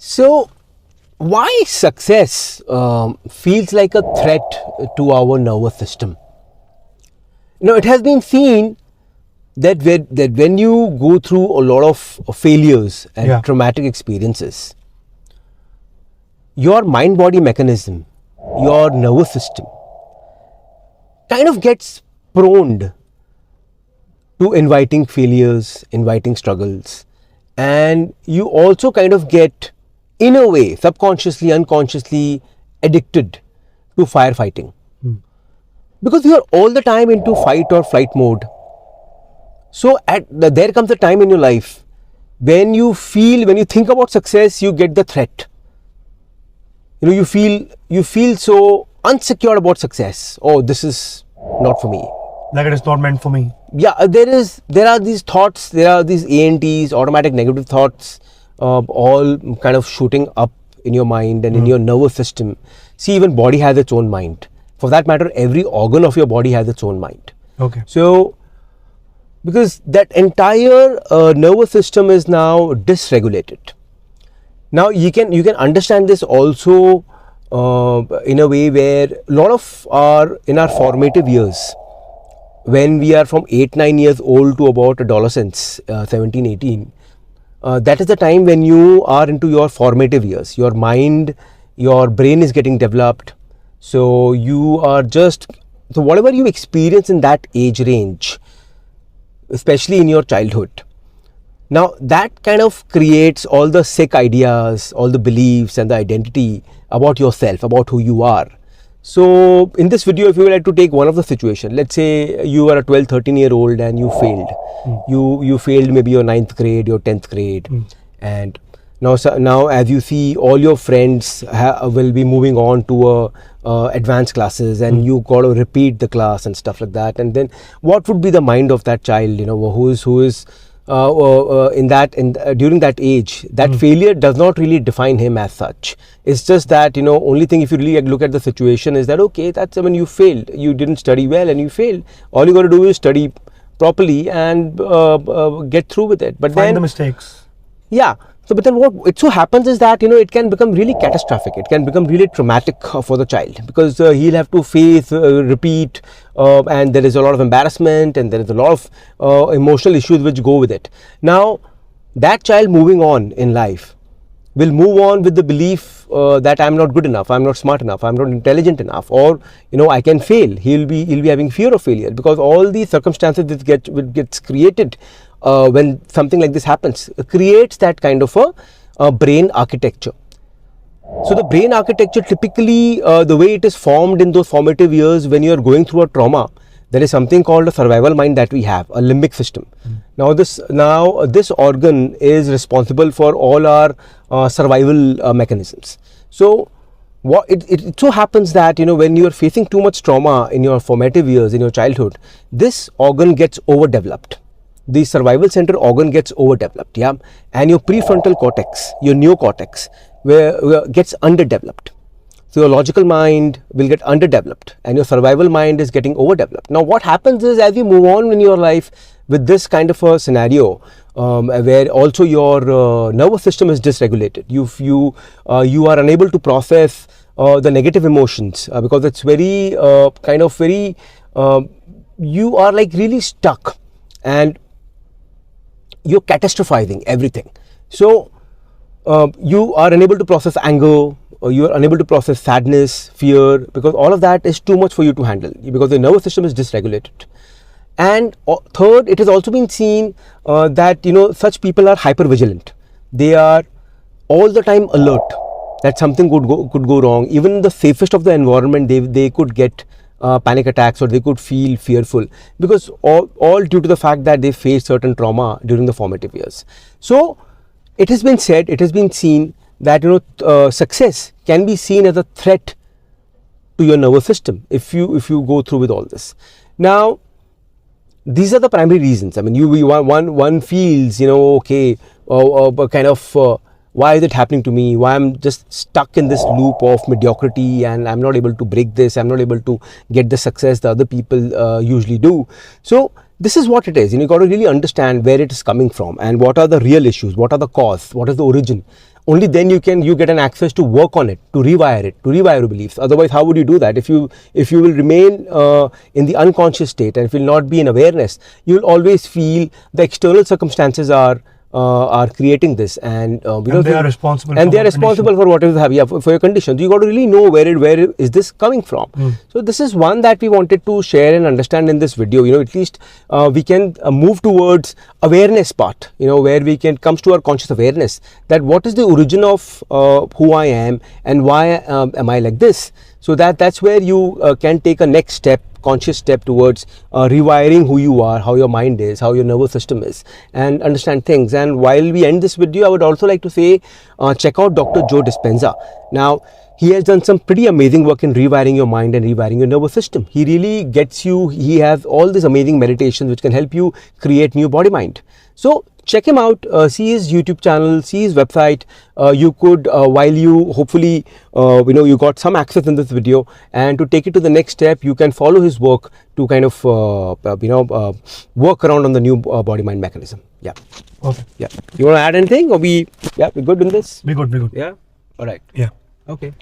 So, why success feels like a threat to our nervous system? It has been seen that when you go through a lot of failures and traumatic experiences, your mind-body mechanism, your nervous system, kind of gets prone to inviting failures, inviting struggles, and you also kind of get, in a way, subconsciously, unconsciously addicted to firefighting. Because you are all the time into fight or flight mode. So there comes a time in your life when you think about success, you get the threat. You feel so unsecure about success. Oh, this is not for me. Like it is not meant for me. Yeah, there are these thoughts, there are these ANTs, automatic negative thoughts, all kind of shooting up in your mind and in your nervous system. See, even body has its own mind. For that matter, every organ of your body has its own mind. Okay. So, because that entire nervous system is now dysregulated. Now you can understand this also in a way where a lot of in our formative years, when we are from 8-9 years old to about adolescence, 17-18, that is the time when you are into your formative years. Your mind, your brain is getting developed. So you are so whatever you experience in that age range, especially in your childhood, now that kind of creates all the sick ideas, all the beliefs and the identity about yourself, about who you are. So in this video, if you would like to take one of the situation, let's say you are a 12-13-year-old and you failed. You failed maybe your 9th grade, your 10th grade, and now as you see, all your friends will be moving on to advanced classes, and you got to repeat the class and stuff like that. And then what would be the mind of that child, who is during that age? That failure does not really define him as such. It's just that, only thing, if you really look at the situation, is that okay, that's when you failed, you didn't study well and you failed. All you got to do is study properly and get through with it. But find the mistakes. Yeah. So, but then what it so happens is that, it can become really catastrophic. It can become really traumatic for the child, because he'll have to face, repeat, and there is a lot of embarrassment, and there is a lot of emotional issues which go with it. Now, that child moving on in life will move on with the belief that I'm not good enough, I'm not smart enough, I'm not intelligent enough, or I can fail. He'll be having fear of failure, because all these circumstances that gets created when something like this happens, creates that kind of a brain architecture. So the brain architecture, typically the way it is formed in those formative years, when you are going through a trauma, there is something called a survival mind that we have, a limbic system. Now this organ is responsible for all our survival mechanisms. So it so happens that when you are facing too much trauma in your formative years, in your childhood, this organ gets overdeveloped. The survival center organ gets overdeveloped, and your prefrontal cortex, your neocortex, where gets underdeveloped. So your logical mind will get underdeveloped, and your survival mind is getting overdeveloped. Now what happens is, as you move on in your life with this kind of a scenario, where also your nervous system is dysregulated, you are unable to process the negative emotions, because it's very you are like really stuck, and you're catastrophizing everything. So you are unable to process anger, or you are unable to process sadness, fear, because all of that is too much for you to handle, because the nervous system is dysregulated. And third, it has also been seen that such people are hypervigilant. They are all the time alert that something could go wrong. Even in the safest of the environment, they could get panic attacks, or they could feel fearful, because all due to the fact that they faced certain trauma during the formative years. So it has been seen that success can be seen as a threat to your nervous system if you go through with all this. Now, these are the primary reasons. I mean, one feels okay, kind of why is it happening to me? Why I'm just stuck in this loop of mediocrity, and I'm not able to break this. I'm not able to get the success the other people usually do. So this is what it is. You got to really understand where it is coming from, and what are the real issues, what are the cause, what is the origin only then you get an access to work on it, to rewire your beliefs. Otherwise, how would you do that? If you will remain in the unconscious state and if you will not be in awareness, you will always feel the external circumstances are creating this, and they are responsible. And they are responsible for whatever you have. Yeah, for your condition. So you got to really know where is this coming from. So this is one that we wanted to share and understand in this video. At least we can move towards awareness part. Where we can comes to our conscious awareness that what is the origin of who I am and why am I like this. So that's where you can take a next step, conscious step towards rewiring who you are, how your mind is, how your nervous system is, and understand things. And while we end this video, I would also like to say check out Dr. Joe Dispenza. Now, he has done some pretty amazing work in rewiring your mind and rewiring your nervous system. He really gets you, he has all these amazing meditations which can help you create new body mind. So check him out, see his YouTube channel, see his website. You could, while you hopefully, you got some access in this video, and to take it to the next step, you can follow his work to kind of, work around on the new body mind mechanism. Yeah. Okay. Yeah. You want to add anything, or we're good in this? Be good. Yeah. All right. Yeah. Okay.